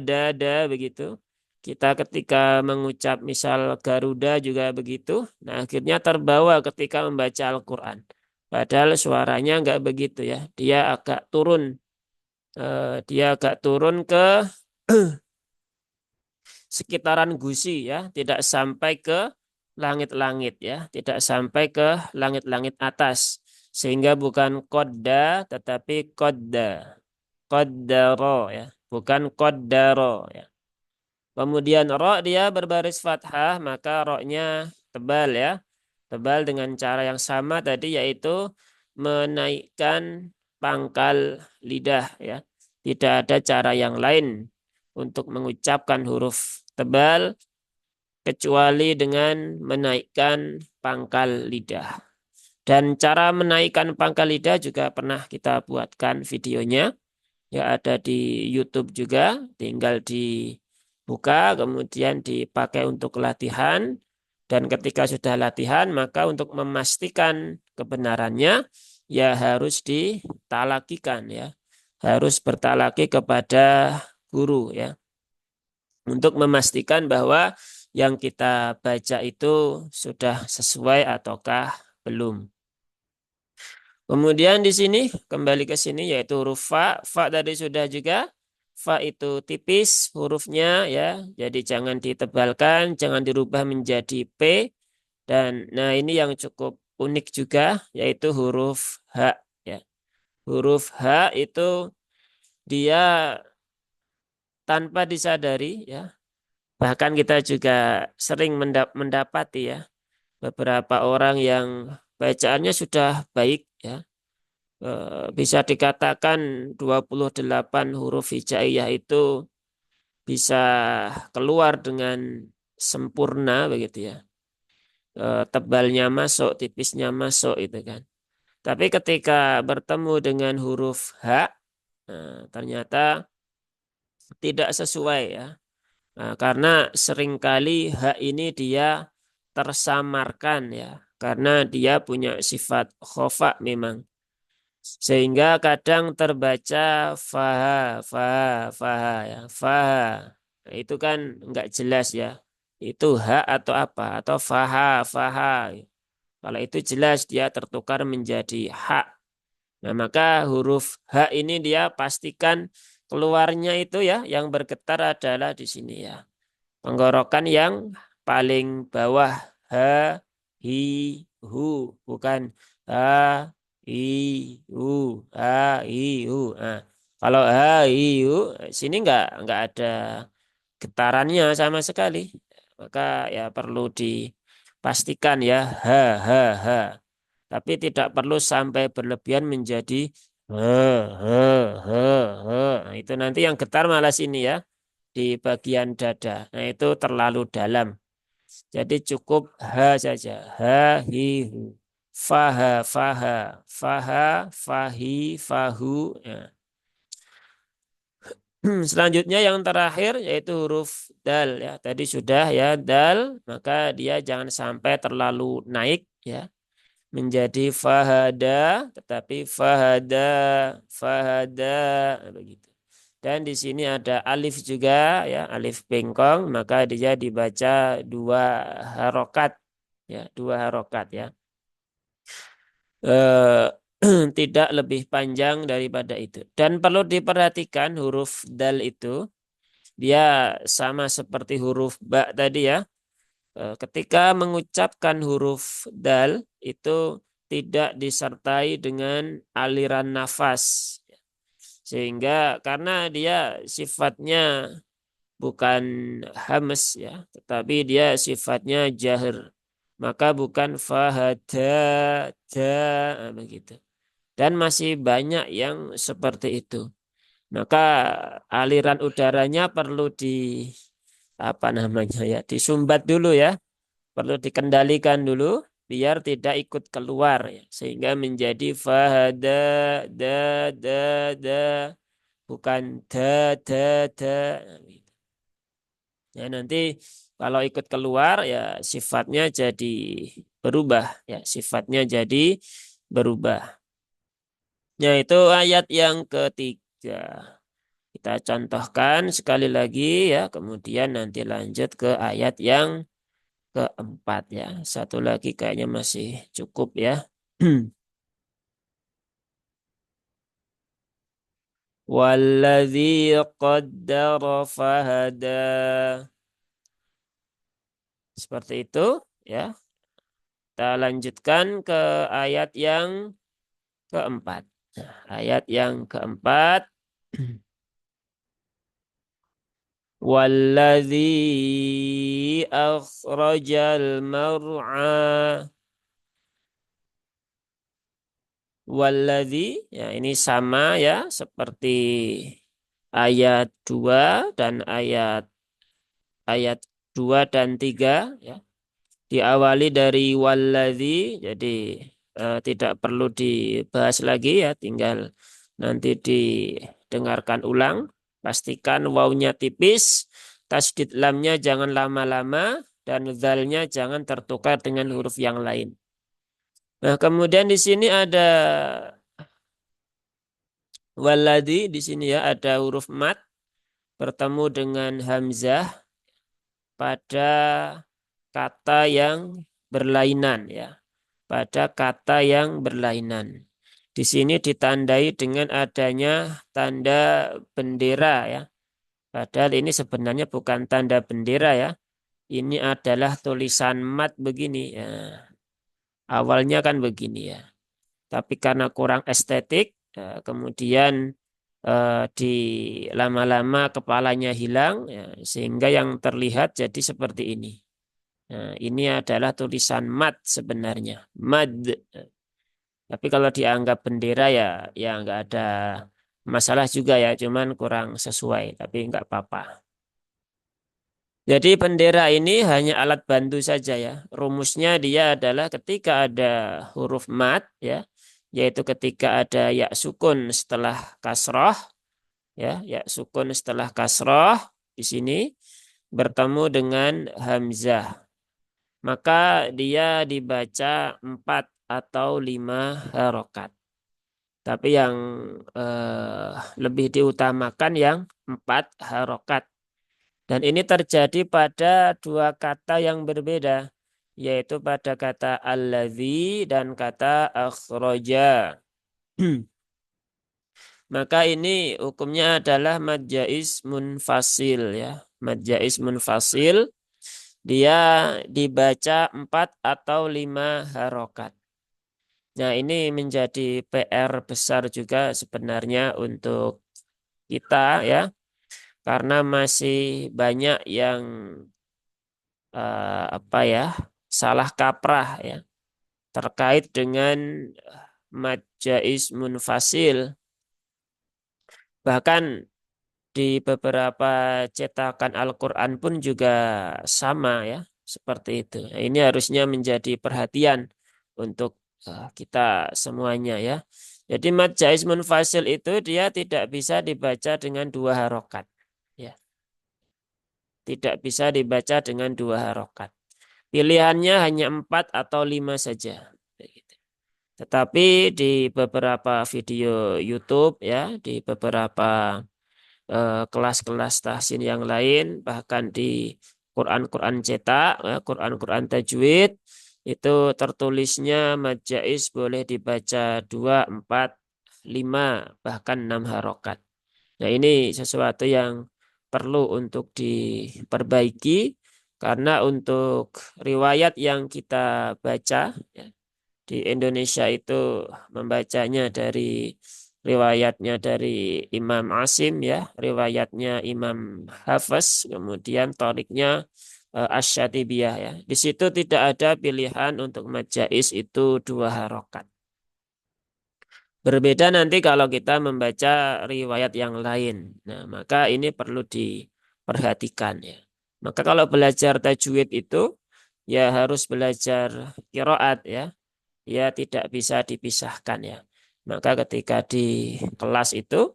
begitu. Kita ketika mengucap misal Garuda juga begitu. Nah akhirnya terbawa ketika membaca Al-Quran. Padahal suaranya enggak begitu ya. Dia agak turun ke sekitaran gusi ya. Tidak sampai ke langit-langit ya. Tidak sampai ke langit-langit atas. Sehingga bukan kodda tetapi kodda. Qaddaro ya, bukan qaddaro ya. Kemudian ro dia berbaris fathah, maka ro-nya tebal ya. Tebal dengan cara yang sama tadi yaitu menaikkan pangkal lidah ya. Tidak ada cara yang lain untuk mengucapkan huruf tebal kecuali dengan menaikkan pangkal lidah. Dan cara menaikkan pangkal lidah juga pernah kita buatkan videonya. Ya ada di YouTube juga, tinggal dibuka kemudian dipakai untuk latihan dan ketika sudah latihan maka untuk memastikan kebenarannya ya harus ditalakikan ya. harus bertalaki kepada guru ya, untuk memastikan bahwa yang kita baca itu sudah sesuai ataukah belum. Kemudian di sini kembali ke sini yaitu huruf fa. Fa tadi sudah juga. Fa itu tipis hurufnya ya. Jadi jangan ditebalkan, jangan dirubah menjadi P. Dan nah ini yang cukup unik juga yaitu huruf H ya. Huruf H itu dia tanpa disadari ya. Bahkan kita juga sering mendapati ya beberapa orang yang bacaannya sudah baik ya. Bisa dikatakan 28 huruf hijaiyah itu bisa keluar dengan sempurna begitu ya. Tebalnya masuk, tipisnya masuk itu kan. Tapi ketika bertemu dengan huruf H, ternyata tidak sesuai ya. Nah, karena seringkali H ini dia tersamarkan ya. Karena dia punya sifat khofa memang. Sehingga kadang terbaca faha, faha, faha ya, faha. Nah, itu kan enggak jelas ya. Itu ha atau apa? Atau faha, faha. Kalau itu jelas dia tertukar menjadi hak. Nah, maka huruf H ini dia pastikan keluarnya itu ya, yang bergetar adalah di sini ya. Tenggorokan yang paling bawah. Ha, hi, hu. Bukan ha, hi, hu, ha, hi, hu. Nah, kalau ha, hi, hu, sini enggak ada getarannya sama sekali. Maka ya perlu dipastikan ya. Ha, ha, ha. Tapi tidak perlu sampai berlebihan menjadi ha, ha, ha, ha. Nah, itu nanti yang getar malah sini ya di bagian dada. Nah, itu terlalu dalam. Jadi cukup ha saja. Ha, hi, hu. Faha, faha. Faha, fahi, fahu. Ya. Selanjutnya yang terakhir yaitu huruf dal ya. Tadi sudah ya dal, maka dia jangan sampai terlalu naik ya menjadi fahada, tetapi fahada, fahada begitu. Dan di sini ada alif juga ya, alif bengkong, maka dia dibaca dua harokat ya, dua harokat ya. Eh, tidak lebih panjang daripada itu. Dan perlu diperhatikan huruf dal itu dia sama seperti huruf ba tadi ya. Ketika mengucapkan huruf dal itu tidak disertai dengan aliran nafas. Sehingga karena dia sifatnya bukan hamas ya, tetapi dia sifatnya jahir. Maka bukan fahada, begitu. Dan masih banyak yang seperti itu. Maka aliran udaranya perlu apa namanya ya, disumbat dulu ya, perlu dikendalikan dulu biar tidak ikut keluar ya. Sehingga menjadi fahada da bukan da. Ya, nanti kalau ikut keluar ya sifatnya jadi berubah ya, sifatnya jadi berubah. Ya, itu ayat yang ketiga. Kita contohkan sekali lagi ya, kemudian nanti lanjut ke ayat yang keempat ya. Satu lagi kayaknya masih cukup ya. Walladzi qaddara fahada. Seperti itu ya. Kita lanjutkan ke ayat yang keempat. Nah, ayat yang keempat. Walladzi akhrajal mar'a. Walladzi ya ini sama ya seperti ayat 2 dan ayat 2 dan 3 ya. Diawali dari walladzi jadi tidak perlu dibahas lagi ya, tinggal nanti didengarkan ulang. Pastikan wawunya tipis, tasdid lamnya jangan lama-lama dan zalnya jangan tertukar dengan huruf yang lain. Nah, kemudian di sini ada Walladzi di sini ya ada huruf mat bertemu dengan hamzah pada kata yang berlainan ya, pada kata yang berlainan. Di sini ditandai dengan adanya tanda bendera ya. Padahal ini sebenarnya bukan tanda bendera ya. Ini adalah tulisan mat begini ya. Awalnya kan begini ya. Tapi karena kurang estetik, kemudian di lama-lama kepalanya hilang, ya, sehingga yang terlihat jadi seperti ini. Nah, ini adalah tulisan mat sebenarnya, mad. Tapi kalau dianggap bendera ya, ya nggak ada masalah juga ya, cuman kurang sesuai. Tapi nggak apa-apa. Jadi bendera ini hanya alat bantu saja ya. Rumusnya dia adalah ketika ada huruf mat ya, yaitu ketika ada ya sukun setelah kasroh ya, ya sukun setelah kasroh di sini bertemu dengan hamzah. Maka dia dibaca 4 atau 5 harokat. Tapi yang lebih diutamakan yang 4 harokat. Dan ini terjadi pada dua kata yang berbeda, yaitu pada kata alladzi dan kata akhroja. Maka ini hukumnya adalah mad jaiz munfasil ya. Mad jaiz munfasil dia dibaca 4 atau 5 harokat. Nah ini menjadi PR besar juga sebenarnya untuk kita ya. Karena masih banyak yang apa ya salah kaprah ya terkait dengan mad jaiz munfasil. Bahkan di beberapa cetakan Al-Quran pun juga sama ya, seperti itu. Nah, ini harusnya menjadi perhatian untuk kita semuanya ya. Jadi mad jaiz munfasil itu dia tidak bisa dibaca dengan 2 harokat. Ya, tidak bisa dibaca dengan 2 harokat. Pilihannya hanya 4 atau 5 saja. Tetapi di beberapa video YouTube ya, di beberapa kelas-kelas tahsin yang lain, bahkan di Quran-Quran cetak, Quran-Quran tajwid, itu tertulisnya mad jaiz boleh dibaca 2, 4, 5, bahkan 6 harokat. Nah ini sesuatu yang perlu untuk diperbaiki, karena untuk riwayat yang kita baca, ya, di Indonesia itu membacanya dari riwayatnya dari Imam Asim ya, riwayatnya Imam Hafiz, kemudian toriknya Asy-Syatibiyah ya. Di situ tidak ada pilihan untuk mad jaiz itu 2 harokat. Berbeda nanti kalau kita membaca riwayat yang lain. Nah, maka ini perlu diperhatikan ya. Maka kalau belajar tajwid itu ya harus belajar qiraat ya. Ya tidak bisa dipisahkan ya. Maka ketika di kelas itu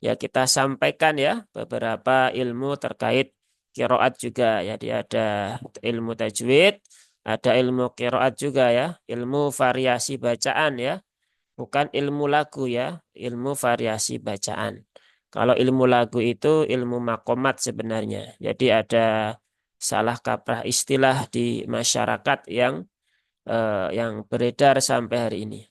ya kita sampaikan ya beberapa ilmu terkait qiraat juga ya. Dia ada ilmu tajwid, ada ilmu qiraat juga ya, ilmu variasi bacaan ya. Bukan ilmu lagu ya, ilmu variasi bacaan. Kalau ilmu lagu itu ilmu makomat sebenarnya. Jadi ada salah kaprah istilah di masyarakat yang beredar sampai hari ini.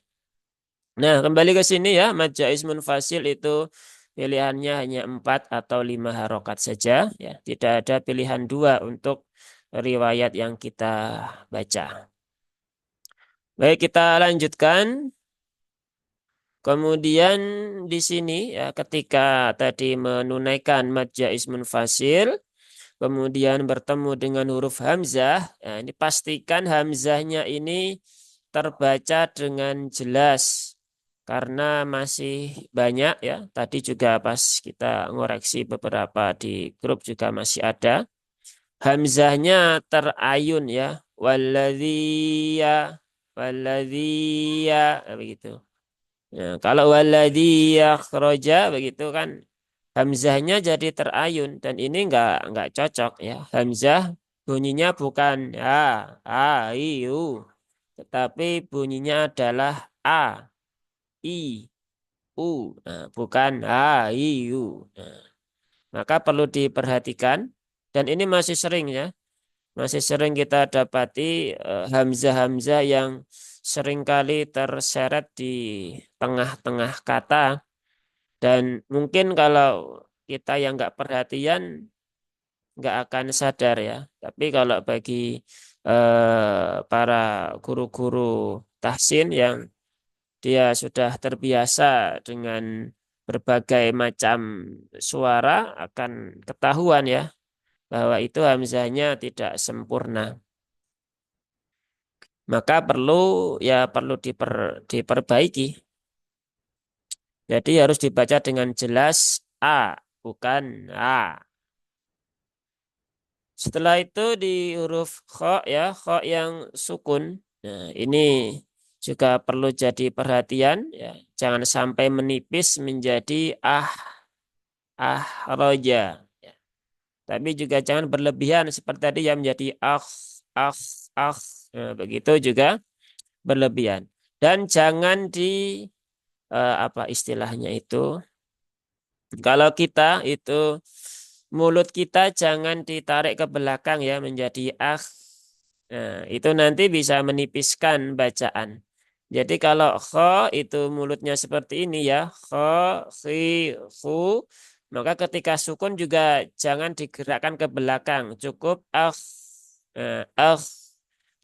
Nah, kembali ke sini ya, mad jaiz munfasil itu pilihannya hanya 4 atau 5 harokat saja. Ya, tidak ada pilihan 2 untuk riwayat yang kita baca. Baik, kita lanjutkan. Kemudian di sini ya ketika tadi menunaikan mad jaiz munfasil, kemudian bertemu dengan huruf hamzah, ya ini pastikan hamzahnya ini terbaca dengan jelas karena masih banyak ya. Tadi juga pas kita ngoreksi beberapa di grup juga masih ada. Hamzahnya terayun ya. Walladhiya, walladhiya, begitu. Nah, kalau waladhi yakhroja begitu kan hamzahnya jadi terayun dan ini enggak cocok ya. Hamzah bunyinya bukan a, i, u, tetapi bunyinya adalah a, i. Nah, bukan hayu. Nah, maka perlu diperhatikan dan ini masih sering ya. Masih sering kita dapati hamzah-hamzah yang seringkali terseret di tengah-tengah kata dan mungkin kalau kita yang nggak perhatian nggak akan sadar ya. Tapi kalau bagi para guru-guru tahsin yang dia sudah terbiasa dengan berbagai macam suara akan ketahuan ya bahwa itu hamzahnya tidak sempurna. Maka perlu diperbaiki. Jadi harus dibaca dengan jelas A, bukan A. Setelah itu di huruf kho ya, kho yang sukun. Nah, ini juga perlu jadi perhatian ya. Jangan sampai menipis menjadi roja. Ya. Tapi juga jangan berlebihan seperti tadi yang menjadi ah, ah. Nah, begitu juga berlebihan. Dan jangan apa istilahnya itu? Kalau kita itu mulut kita jangan ditarik ke belakang ya menjadi ah. Nah, itu nanti bisa menipiskan bacaan. Jadi kalau kho itu mulutnya seperti ini ya, kho, khi, hu, maka ketika sukun juga jangan digerakkan ke belakang, cukup ah, ah,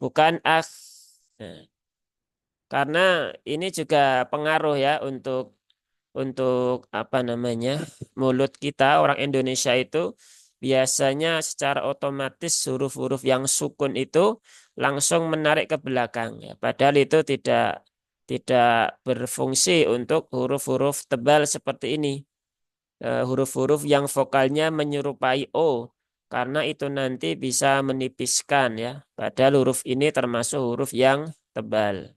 bukan ah. Nah, karena ini juga pengaruh ya untuk apa namanya mulut kita orang Indonesia itu biasanya secara otomatis huruf-huruf yang sukun itu langsung menarik ke belakang ya. Padahal itu tidak berfungsi untuk huruf-huruf tebal seperti ini. Huruf-huruf yang vokalnya menyerupai O karena itu nanti bisa menipiskan ya. Padahal huruf ini termasuk huruf yang tebal.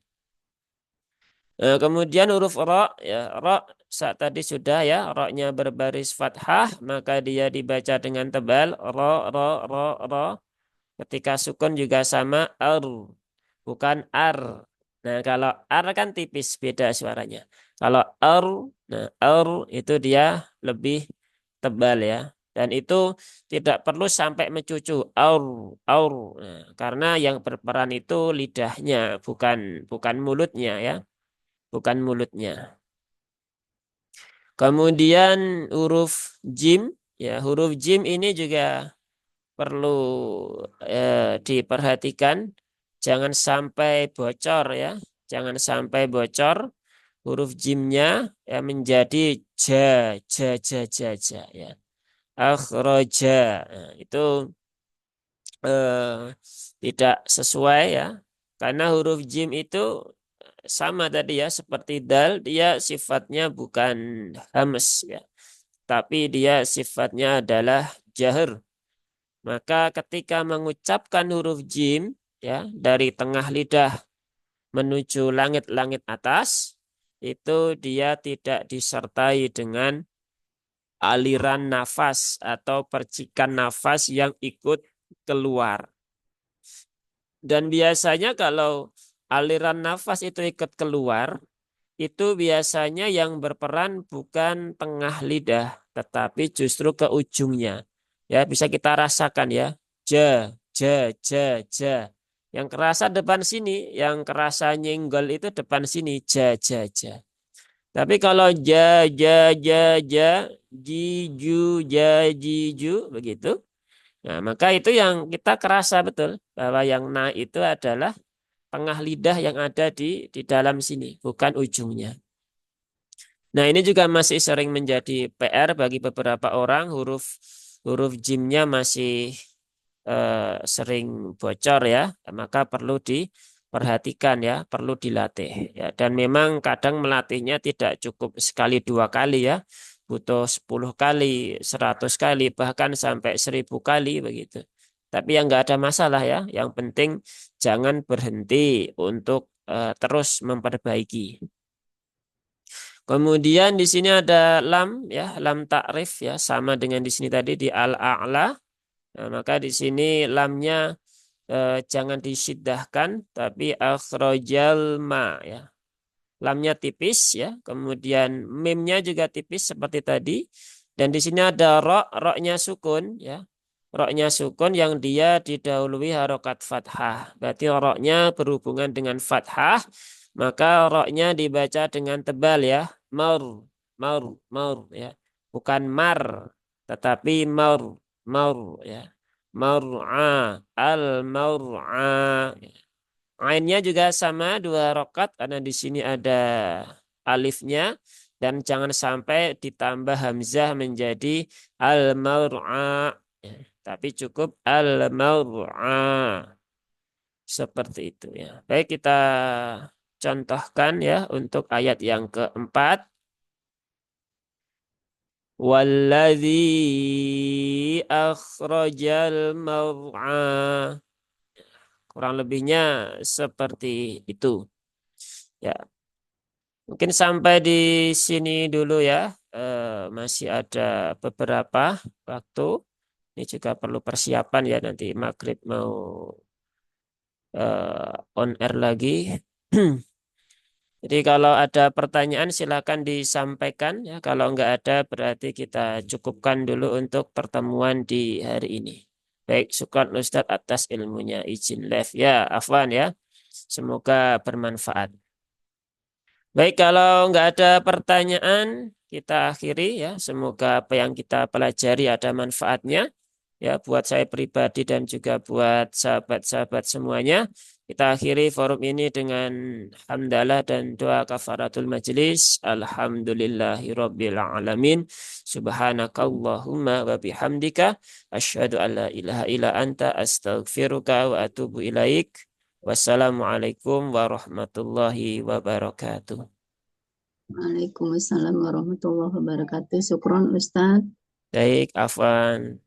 Kemudian huruf ro, ya ro saat tadi sudah ya, ro-nya berbaris fathah, maka dia dibaca dengan tebal, ro. Ketika sukun juga sama, bukan ar. Nah, kalau ar kan tipis, beda suaranya. Kalau ar itu dia lebih tebal ya. Dan itu tidak perlu sampai mencucu, aur. Nah, karena yang berperan itu lidahnya, bukan mulutnya ya. Bukan mulutnya. Kemudian huruf jim, ya huruf jim ini juga perlu diperhatikan, jangan sampai bocor ya, jangan sampai bocor huruf jimnya ya menjadi ja ya. Akhroja, nah, itu eh, tidak sesuai ya, karena huruf jim itu sama tadi ya seperti dal dia sifatnya bukan hams ya tapi dia sifatnya adalah jahar maka ketika mengucapkan huruf jim ya dari tengah lidah menuju langit-langit atas itu dia tidak disertai dengan aliran nafas atau percikan nafas yang ikut keluar. Dan biasanya kalau aliran nafas itu ikut keluar, itu biasanya yang berperan bukan tengah lidah, tetapi justru ke ujungnya. Ya, bisa kita rasakan ya. Ja. Yang kerasa depan sini, yang kerasa nyenggol itu depan sini, ja. Tapi kalau ja, jiju, begitu. Nah, maka itu yang kita kerasa betul bahwa yang na itu adalah tengah lidah yang ada di dalam sini, bukan ujungnya. Nah, ini juga masih sering menjadi PR bagi beberapa orang huruf huruf jimnya masih sering bocor ya, maka perlu diperhatikan ya, perlu dilatih ya. Dan memang kadang melatihnya tidak cukup sekali dua kali ya, butuh 10 kali, 100 kali, bahkan sampai 1000 kali begitu. Tapi yang nggak ada masalah ya, yang penting jangan berhenti untuk terus memperbaiki. Kemudian di sini ada lam ya, lam takrif ya, sama dengan di sini tadi di al-a'la. Nah, maka di sini lamnya jangan disiddahkan tapi akhrajal ma ya. lamnya tipis ya, kemudian mimnya juga tipis seperti tadi. Dan di sini ada roknya sukun ya. Roknya sukun yang dia didahului harokat fathah. Berarti roknya berhubungan dengan fathah, maka roknya dibaca dengan tebal ya. Maur, maur, maur ya. Bukan mar, tetapi maur, maur ya. Maur'a, al-maur'a. Ainnya juga sama dua rokat karena di sini ada alifnya dan jangan sampai ditambah hamzah menjadi al-maur'a. Ya, tapi cukup al-maur'a. Seperti itu ya. Baik kita contohkan ya untuk ayat yang keempat. Walladzi akhrajal mar'a. Kurang lebihnya seperti itu. Ya, mungkin sampai di sini dulu ya. Masih ada beberapa waktu. Ini juga perlu persiapan ya nanti maghrib mau on air lagi. Jadi kalau ada pertanyaan silakan disampaikan ya. Kalau nggak ada berarti kita cukupkan dulu untuk pertemuan di hari ini. Baik, syukran Ustadz atas ilmunya. Izin live ya, Afwan ya. Semoga bermanfaat. Baik, kalau nggak ada pertanyaan, kita akhiri ya. Semoga apa yang kita pelajari ada manfaatnya ya buat saya pribadi dan juga buat sahabat-sahabat semuanya. Kita akhiri forum ini dengan hamdalah dan doa kafaratul majelis. Alhamdulillahirabbil alamin. Subhanakallahumma wa bihamdika asyhadu an la ilaha illa anta astaghfiruka wa atubu ilaik. Wassalamualaikum warahmatullahi wabarakatuh. Waalaikumsalam warahmatullahi wabarakatuh. Syukron Ustaz. Baik, Afwan.